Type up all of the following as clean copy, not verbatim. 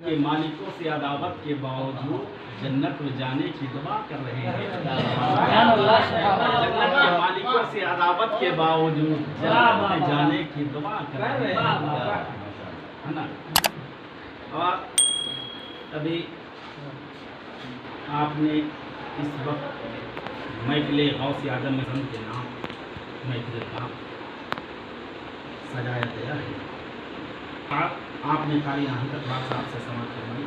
کے मालिकों से अदावत के बावजूद जन्नत में जाने की दुआ कर रहे हैं। जन्नत के मालिकों से अदावत के बावजूद जन्नत में जाने की दुआ कर रहे हैं, है ना। और अभी आपने इस वक्त महफिल गौस आजम के नाम महफिल का सजाया गया है। आपने खाली यहाँ तक बात आपसे समाप्त करवाई।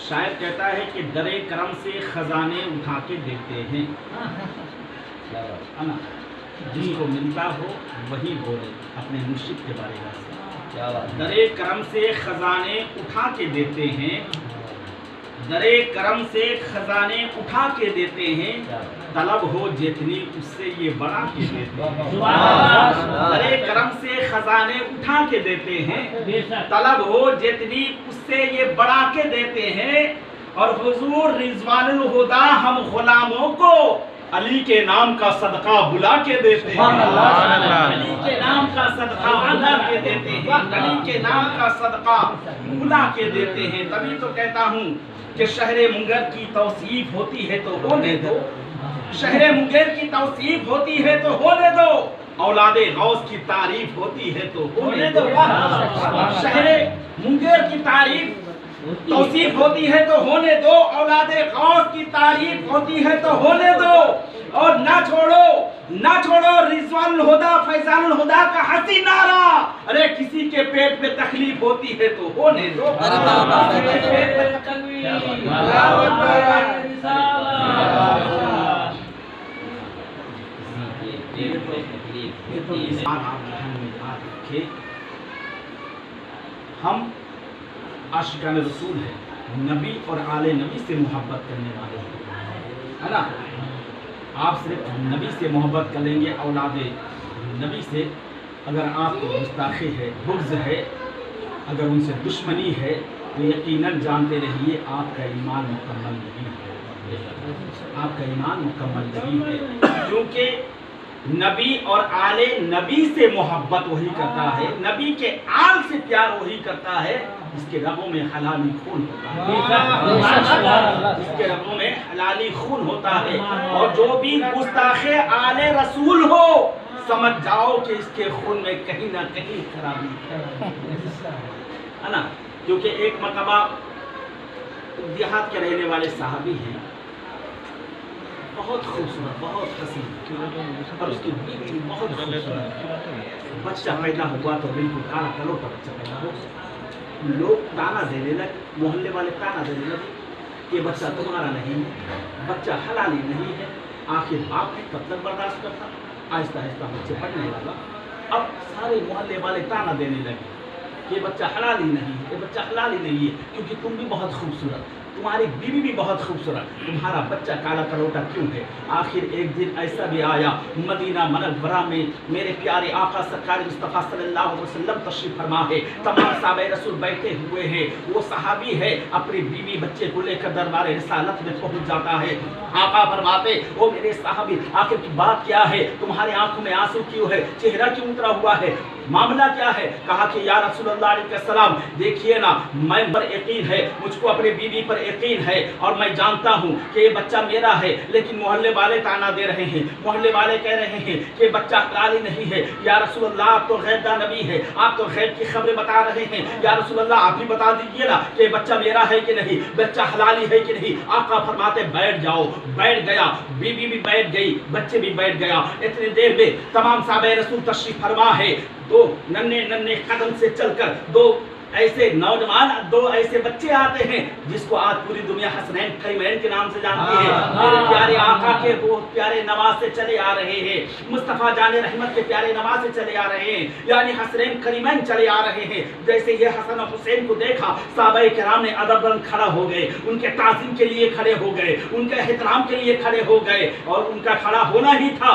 शायद कहता है कि दरे करम से खजाने उठा के देते हैं, है ना। जिसको मिलता हो वही बोले अपने मुर्शिद के बारे में। दरे करम से खजाने उठा के देते हैं, दरे करम से खजाने उठा के देते हैं, तलब हो जितनी उससे ये बढ़ा के देते हैं। दरे करम से खजाने उठा के देते हैं, तलब हो जितनी उससे ये बढ़ा के देते हैं। और हुजूर रिजवानुल हुदा हम गुलामों को अली के नाम का सदका बुला के देते हैं, अली के नाम का सदका बुला के देते हैं, अली के नाम का सदका बुला के देते हैं। तभी तो कहता हूँ कि शहरे मुंगेर की तौसीफ होती है तो होने दो, शहरे मुंगेर की तौसीफ होती है तो होने दो, औलादे गौस की तारीफ होती है तो होने दो। शहरे मुंगेर की तारीफ तौसीफ होती है तो होने दो, औलादे गौस की तारीफ होती है तो होने दो। और ना छोड़ो रिजवानुल हुदा फैजानुल हुदा का हंसी नारा। अरे किसी के पेट में तकलीफ होती है तो होने दो। हम आशिकान रसूल है, नबी और आले नबी से मोहब्बत करने वाले हैं, है ना। आप सिर्फ नबी से मोहब्बत करेंगे, औलादे नबी से अगर आपको गुस्ताखी है, बुग़्ज़ है, अगर उनसे दुश्मनी है तो यकीनन जानते रहिए आपका ईमान मुकम्मल नहीं है, आपका ईमान मुकम्मल नहीं है। क्योंकि नबी और आले नबी से मोहब्बत वही करता है, नबी के आल से प्यार वही करता है जिसके रगों में हलाली खून होता है, जिसके रगों में हलाली खून होता है। और जो भी गुस्ताखे आले रसूल हो समझ जाओ कि इसके खून में कहीं ना कहीं खराबी है ना। क्योंकि एक मरतबा देहात के रहने वाले साहबी हैं, बहुत खूबसूरत, बहुत हसीन, और उसकी बीवी बहुत खूबसूरत। बच्चा पैदा हुआ तो बिल्कुल काला कलोटा बच्चा पैदा हो। लोग ताना देने लगे, मोहल्ले वाले ताना देने लगे कि बच्चा तुम्हारा नहीं है, बच्चा हलाली नहीं है। आखिर बाप ने कब तक बर्दाश्त करता। आहिस्ता आहिस्ता बच्चे पढ़ने लगा। अब सारे मोहल्ले वाले ताना देने लगे कि बच्चा हलाली नहीं है, ये बच्चा हलाली नहीं है, क्योंकि तुम भी बहुत खूबसूरत, तुम्हारी बीवी भी बहुत खूबसूरत, तुम्हारा बच्चा काला कलोटा क्यों है। आखिर एक दिन ऐसा भी आया, मदीना मनव्वरा में मेरे प्यारे आका सरकार मुस्तफ़ा सल्लल्लाहु अलैहि वसल्लम तशरीफ फरमा है, तमाम साहबे रसूल बैठे हुए हैं। वो सहाबी है अपनी बीवी बच्चे को लेकर दरबार रिसालत में पहुंच जाता है। आका फरमाते, ओ मेरे साहबी आखिर की बात क्या है, तुम्हारे आंखों में आंसू क्यों है, चेहरा क्यों उतरा हुआ है, मामला क्या है। कहा कि या रसूलल्लाह अलैहिस्सलाम देखिए ना, मैं पर यकीन है, मुझको अपनी बीवी पर यकीन है, और मैं जानता हूँ कि ये बच्चा मेरा है, लेकिन मोहल्ले वाले ताना दे रहे हैं, मोहल्ले वाले कह रहे हैं कि बच्चा हलाली नहीं है। या रसूलल्लाह आप तो गैब नबी है, आप तो गैब की खबरें बता रहे हैं, या रसूलल्लाह आप भी बता दीजिए ना कि बच्चा मेरा है कि नहीं, बच्चा हलाली है कि नहीं। आका फरमाते बैठ जाओ। बैठ गया, बीवी भी बैठ गई, बच्चे भी बैठ गया। इतनी देर में तमाम साहबे रसूल तशरीफ फरमा है। दो नन्हे नन्हे कदम से चलकर दो ऐसे नौजवान, दो ऐसे बच्चे आते हैं जिसको आज पूरी दुनिया हसनैन करीमैन के नाम से जानती है। मेरे प्यारे आका के वो प्यारे नवाज से चले आ रहे हैं, मुस्तफ़ा जाने रहमत के प्यारे नवाज से चले आ रहे हैं, यानी हसनैन करीमैन चले आ रहे हैं। जैसे ये हसन और हुसैन को देखा, साहबे किराम ने अदबन खड़ा हो गए, उनके ताज़ीम के लिए खड़े हो गए, उनके एहतराम के लिए खड़े हो गए। और उनका खड़ा होना ही था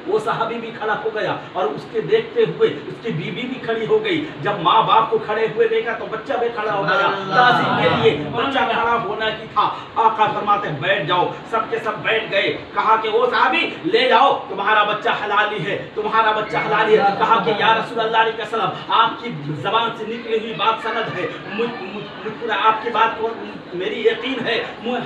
वो सहाबी भी खड़ा हो गया और उसके देखते हुए उसकी बीवी भी खड़ी हो गई। जब माँ बाप को खड़े हुए देखा तो बच्चा भी खड़ा हो गया। ताज़ीम के लिए बच्चा खड़ा होना ही था। आका फरमाते बैठ जाओ, सबके सब बैठ गए। कहा कि वो सहाबी ले जाओ, तुम्हारा बच्चा हलाली है, तुम्हारा बच्चा हलाली है। कहा कि या रसूल अल्लाह अलैहि वसल्लम, आपकी ज़बान से निकली हुई बात सनद है, मुझ आपकी बात को मेरी यकीन है,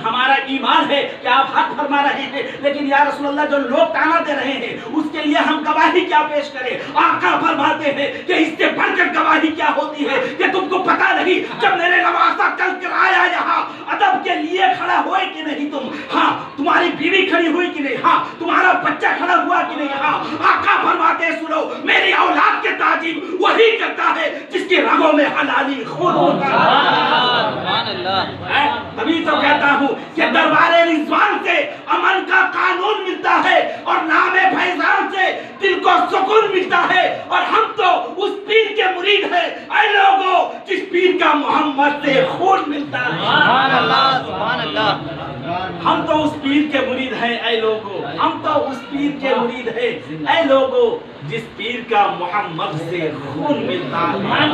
हमारा ईमान है कि आप हक फरमा रहे हैं, लेकिन या रसूल अल्लाह जो लोग ताना दे रहे हैं उसके लिए हम गवाही क्या पेश करें। आका फरमाते हैं कि इससे बढ़कर गवाही क्या होती है कि तुमको पता नहीं जब मेरे नवासा कल कराया यहाँ अदब के लिए खड़ा हुए कि नहीं तुम, हाँ तुम्हारी बीवी खड़ी हुई कि नहीं, हाँ तुम्हारा बच्चा खड़ा हुआ कि नहीं। हाँ आका फरमाते सुनो, मेरी औलाद के ताजीम वही करता है जिसकी रगों में हलाली खून होता है। तभी तो कहता हूँ कि दरबारे रिजवान से अमन का कानून मिलता है और नामे फैजान से दिल को सुकून मिलता है। और हम तो उस पीर के मुरीद हैं ऐ लोगों जिस पीर का मोहम्मद से खून मिलता है। सुभान अल्लाह, सुभान अल्लाह। हम तो उस पीर के मुरीद हैं ऐ लोगों, हम तो उस पीर के मुरीद हैं ऐ लोगों जिस पीर का मोहम्मद से खून मिलता है,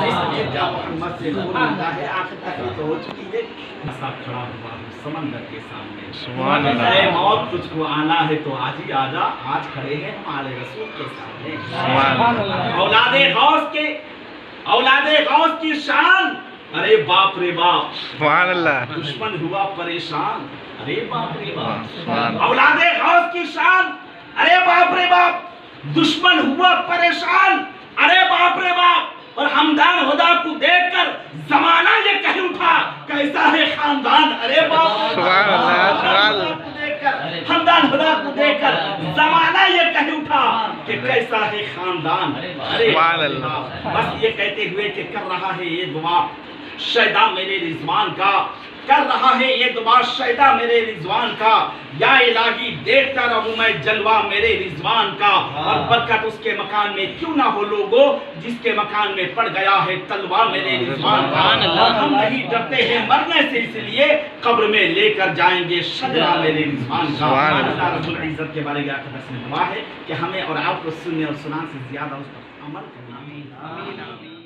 जिस पीर का मोहम्मद से खून मिलता है। आखिर तक तो हो चुकी है। ऐसा खड़ा हुआ हूँ समंदर के सामने, सुभान अल्लाह। मौत तुझको आना है तो आज ही आजा, आज खड़े हैं हमारे रसूल के सामने। सुभान अल्लाह। औलादे गौस की शान, अरे बाप रे बाप, सुभान अल्लाह। दुश्मन हुआ परेशान, अरे बाप रे बाप। औलादे गौस की शान, अरे बाप रे बाप, दुश्मन हुआ परेशान, अरे बाप रे बाप। और हमदान हुदा को देखकर जमाना ये कह उठा कैसा है खानदान, अरे बाप। सुभान अल्लाह। हमदान हुदा को देखकर जमाना ये कह उठा कि कैसा है खानदान, अरे अल्लाह। बस ये कहते हुए कि कर रहा है ये दुआ शैदा मेरे रिजवान का, कर रहा है ये दुआ शैदा मेरे रिजवान का। या इलाही देखता रहूं मैं जलवा मेरे रिजवान का। और बरकत उसके मकान में क्यों ना हो लोगों जिसके मकान में पड़ गया है तलवा मेरे रिजवान का। और हम नहीं डरते हैं मरने से, इसलिए कब्र में लेकर जाएंगे शजरा मेरे रिजवान का। अल्लाह रब्बुल इज्जत के बारे में अक़दस में दुआ है कि हमें और आपको सुनने और सुनाने से ज्यादा उस पर अमल करना है।